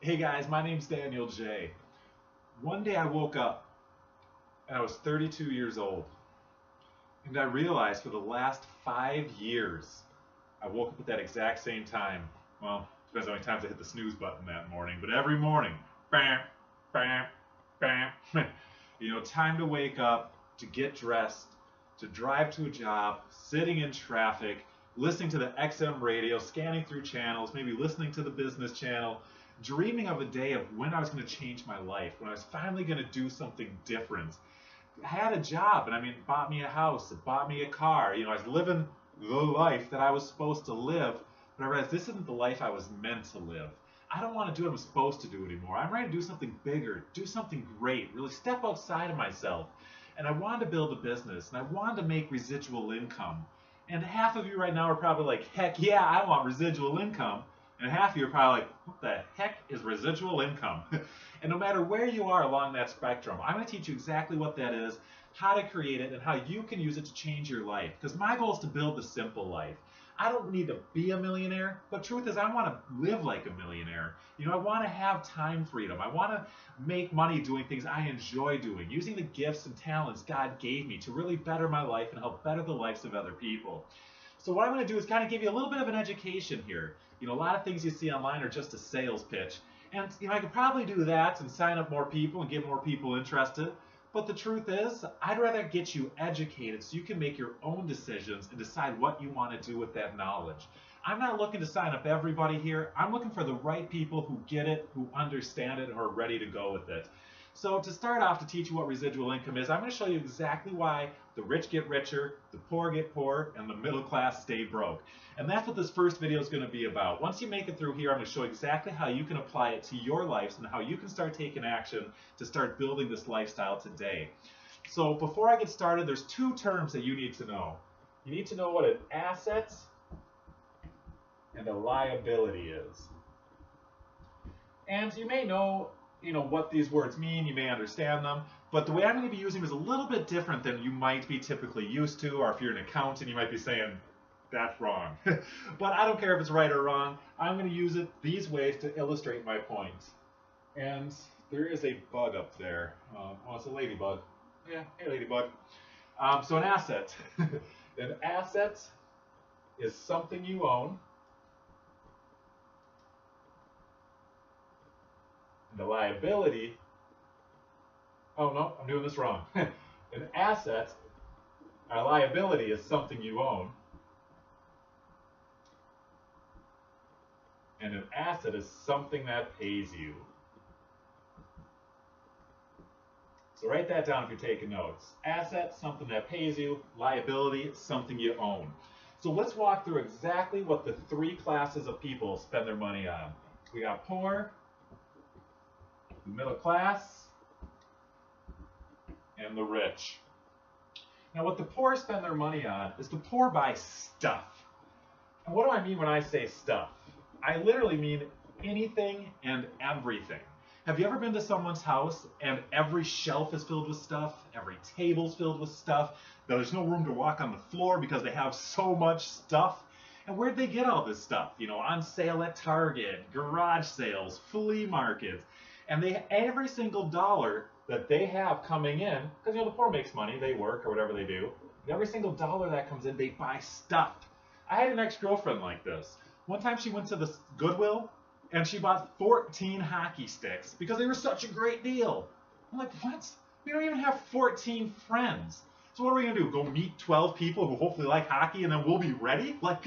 Hey guys, my name's Daniel J. One day I woke up and I was 32 years old. And I realized for the last 5 years, I woke up at that exact same time. Well, depends how many times I hit the snooze button that morning, but every morning, bam, bam, bam. Time to wake up, to get dressed, to drive to a job, sitting in traffic, listening to the XM radio, scanning through channels, maybe listening to the business channel, dreaming of a day of when I was going to change my life, when I was finally going to do something different. I had a job, and it bought me a house, it bought me a car. I was living the life that I was supposed to live, but I realized this isn't the life I was meant to live. I don't want to do what I'm supposed to do anymore. I'm ready to do something bigger, do something great, really step outside of myself. And I wanted to build a business, and I wanted to make residual income. And half of you right now are probably like, heck yeah, I want residual income. And half of you are probably like, what the heck is residual income? And no matter where you are along that spectrum, I'm going to teach you exactly what that is, how to create it, and how you can use it to change your life. Because my goal is to build the simple life. I don't need to be a millionaire, but truth is I want to live like a millionaire. I want to have time freedom. I want to make money doing things I enjoy doing, using the gifts and talents God gave me to really better my life and help better the lives of other people. So what I'm going to do is kind of give you a little bit of an education here. A lot of things you see online are just a sales pitch. And I could probably do that and sign up more people and get more people interested. But the truth is, I'd rather get you educated so you can make your own decisions and decide what you want to do with that knowledge. I'm not looking to sign up everybody here. I'm looking for the right people who get it, who understand it, and are ready to go with it. So to start off, to teach you what residual income is, I'm going to show you exactly why the rich get richer, the poor get poor, and the middle class stay broke. And that's what this first video is going to be about. Once you make it through here, I'm going to show exactly how you can apply it to your lives and how you can start taking action to start building this lifestyle today. So before I get started, there's two terms that you need to know. You need to know what an asset and a liability is. And you may know what these words mean, you may understand them, but the way I'm going to be using them is a little bit different than you might be typically used to, or if you're an accountant, you might be saying, that's wrong. But I don't care if it's right or wrong. I'm going to use it these ways to illustrate my point. And there is a bug up there. Oh, it's a ladybug. Yeah, hey ladybug. So an asset. An asset is something you own. The liability, oh no, I'm doing this wrong. An asset, a liability is something you own. And an asset is something that pays you. So write that down if you're taking notes. Asset, something that pays you. Liability, something you own. So let's walk through exactly what the three classes of people spend their money on. We got poor, the middle class, and the rich. Now what the poor spend their money on is the poor buy stuff. And what do I mean when I say stuff? I literally mean anything and everything. Have you ever been to someone's house and every shelf is filled with stuff, every table's filled with stuff, there's no room to walk on the floor because they have so much stuff? And where'd they get all this stuff? On sale at Target, garage sales, flea markets. And every single dollar that they have coming in, because the poor makes money, they work or whatever they do, every single dollar that comes in, they buy stuff. I had an ex-girlfriend like this. One time she went to the Goodwill and she bought 14 hockey sticks because they were such a great deal. I'm like, what? We don't even have 14 friends. So what are we going to do? Go meet 12 people who hopefully like hockey and then we'll be ready? Like,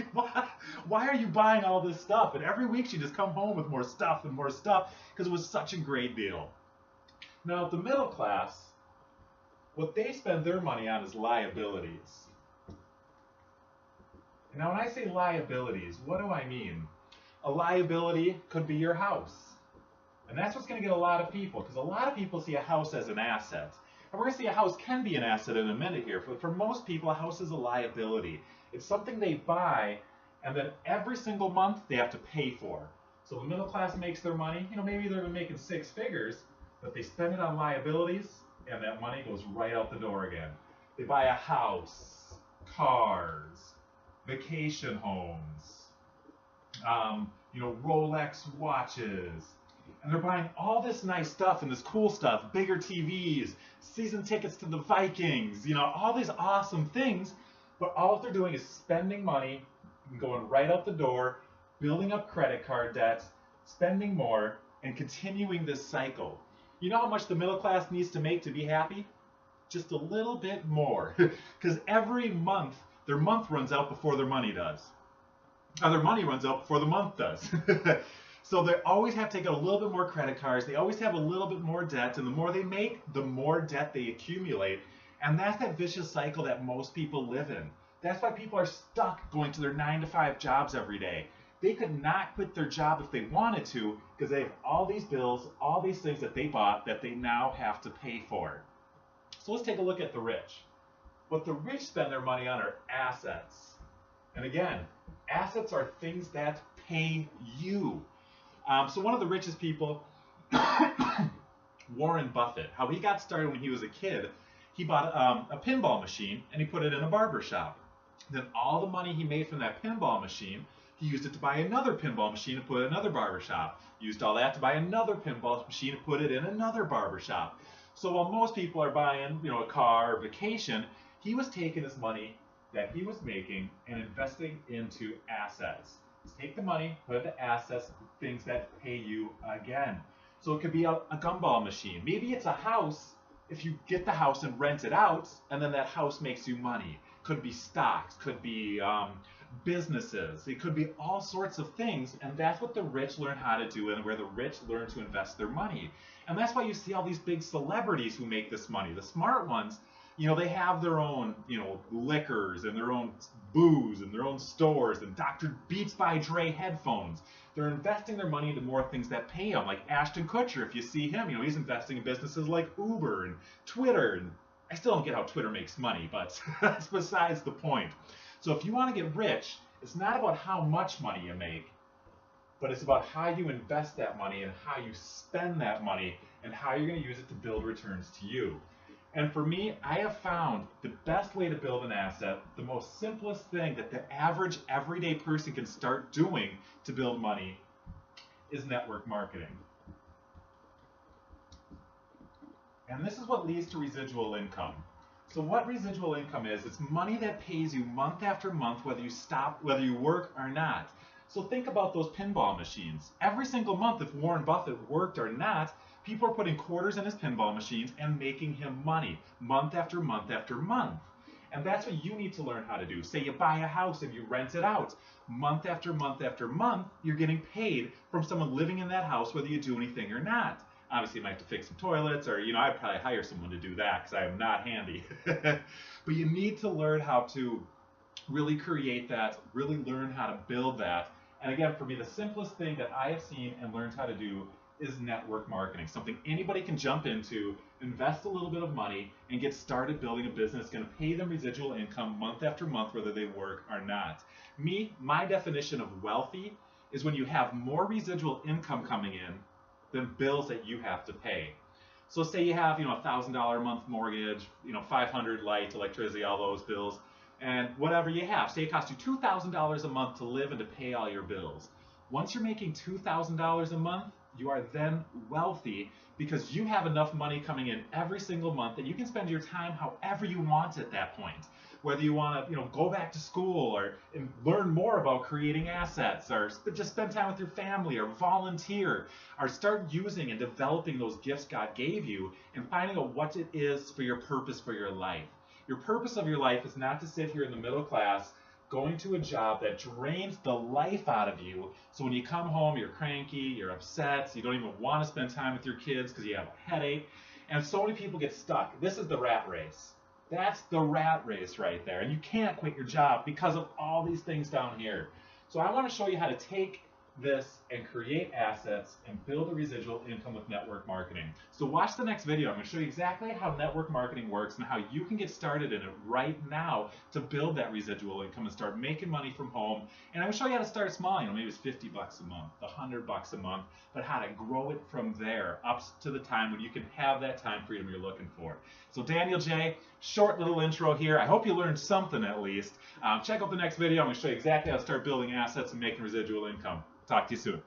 why are you buying all this stuff? And every week she just come home with more stuff and more stuff because it was such a great deal. Now, the middle class, what they spend their money on is liabilities. Now, when I say liabilities, what do I mean? A liability could be your house. And that's what's going to get a lot of people, because a lot of people see a house as an asset. And we're going to see a house can be an asset in a minute here. But for most people, a house is a liability. It's something they buy, and then every single month they have to pay for. So the middle class makes their money. Maybe they're making six figures, but they spend it on liabilities, and that money goes right out the door again. They buy a house, cars, vacation homes, Rolex watches, And they're buying all this nice stuff and this cool stuff, bigger TVs, season tickets to the Vikings, you know, all these awesome things. But all they're doing is spending money, going right out the door, building up credit card debts, spending more, and continuing this cycle. You know how much the middle class needs to make to be happy? Just a little bit more. Because every month, their month runs out before their money does. Their money runs out before the month does. So they always have to take out a little bit more credit cards. They always have a little bit more debt. And the more they make, the more debt they accumulate. And that's that vicious cycle that most people live in. That's why people are stuck going to their 9-to-5 jobs every day. They could not quit their job if they wanted to because they have all these bills, all these things that they bought that they now have to pay for. So let's take a look at the rich. What the rich spend their money on are assets. And again, assets are things that pay you. So one of the richest people, Warren Buffett, how he got started when he was a kid, he bought a pinball machine and he put it in a barber shop. Then all the money he made from that pinball machine, he used it to buy another pinball machine and put it in another barber shop. Used all that to buy another pinball machine and put it in another barber shop. So while most people are buying, you know, a car or vacation, he was taking this money that he was making and investing into assets. Just take the money, put it into assets, things that pay you again. So it could be a gumball machine. Maybe it's a house if you get the house and rent it out, and then that house makes you money. Could be stocks, could be businesses, it could be all sorts of things, and that's what the rich learn how to do and where the rich learn to invest their money. And that's why you see all these big celebrities who make this money. The smart ones, you know, they have their own, you know, liquors and their own booze and their own stores and Dr. Beats by Dre headphones. They're investing their money into more things that pay them, like Ashton Kutcher. If you see him, you know, he's investing in businesses like Uber and Twitter. And I still don't get how Twitter makes money, but that's besides the point. So if you want to get rich, it's not about how much money you make, but it's about how you invest that money and how you spend that money and how you're going to use it to build returns to you. And for me, I have found the best way to build an asset, the most simplest thing that the average everyday person can start doing to build money is network marketing. And this is what leads to residual income. So what residual income is, it's money that pays you month after month, whether you work or not. So think about those pinball machines. Every single month, if Warren Buffett worked or not, people are putting quarters in his pinball machines and making him money month after month after month. And that's what you need to learn how to do. Say you buy a house and you rent it out. Month after month after month, you're getting paid from someone living in that house, whether you do anything or not. Obviously, you might have to fix some toilets, or, you know, I'd probably hire someone to do that because I am not handy. But you need to learn how to really create that, really learn how to build that. And again, for me, the simplest thing that I have seen and learned how to do is network marketing. Something anybody can jump into, invest a little bit of money, and get started building a business that's going to pay them residual income month after month, whether they work or not. My definition of wealthy is when you have more residual income coming in than bills that you have to pay. So say you have, you know, $1,000 a month mortgage, you know, $500 light, electricity, all those bills, and whatever you have. Say it costs you $2,000 a month to live and to pay all your bills. Once you're making $2,000 a month, you are then wealthy because you have enough money coming in every single month that you can spend your time however you want at that point. Whether you want to, you know, go back to school or learn more about creating assets, or just spend time with your family, or volunteer, or start using and developing those gifts God gave you and finding out what it is for your purpose for your life. Your purpose of your life is not to sit here in the middle class going to a job that drains the life out of you. So when you come home, you're cranky, you're upset, you don't even want to spend time with your kids because you have a headache. And so many people get stuck. This is the rat race. That's the rat race right there. And you can't quit your job because of all these things down here. So I want to show you how to take this and create assets and build a residual income with network marketing. So watch the next video. I'm going to show you exactly how network marketing works and how you can get started in it right now to build that residual income and start making money from home. And I'm going to show you how to start small. You know, maybe it's $50 a month, $100 a month, but how to grow it from there up to the time when you can have that time freedom you're looking for. So Daniel J, short little intro here. I hope you learned something at least. Check out the next video. I'm going to show you exactly how to start building assets and making residual income. Talk to you soon.